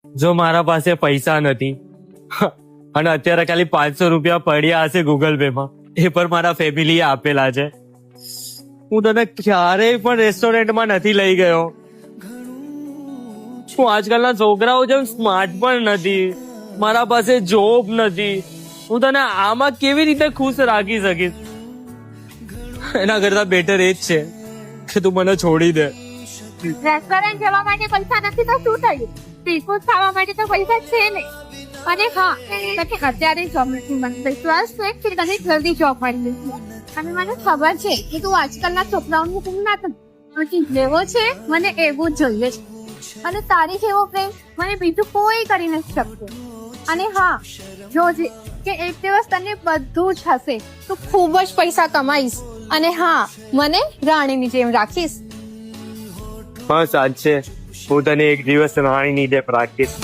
જો મારા પાસે પૈસા નથી અને અત્યારે ખાલી 500 રૂપિયા પડ્યા હશે ગૂગલ પે માં, એ પણ મારા ફેમિલીએ આપેલા છે, હું તને ક્યારેય પણ રેસ્ટોરન્ટમાં નથી લઈ ગયો. હું આજકાલના છોકરાઓ જેમ સ્માર્ટ પણ નથી, મારા પાસે જોબ નથી, હું તને આમાં કેવી રીતે ખુશ રાખી શકીશ? એના કરતા બેટર એ જ છે કે તું મને છોડી દે. રેસ્ટોરન્ટ જવા માટે પૈસા નથી તો શું થયું? સ્ટ્રીટ ફૂડ ખાવા માટે તો પૈસા છે નહીં. અને હા, તને અત્યારે જોબ નથી મળતી, ટ્રસ્ટ તો એક તને જલ્દી જોબ મળી જશે. અને મને ખબર છે કે તું આજકાલના છોકરાઓનું પ્રેમ ના થતું, જેવો છે મને એવું જ જોઈએ છે. અને તારી જેવો પ્રેમ મને બીજું કોઈ કરી નથી શકતું. અને હા, જોજે કે એક દિવસ તને બધું જ હશે, તું ખૂબ જ પૈસા કમાઈશ. અને હા, મને રાણીની જેમ રાખીશ. હા સાચે, હું તને એક દિવસ રાણીની જેમ રાખીશ.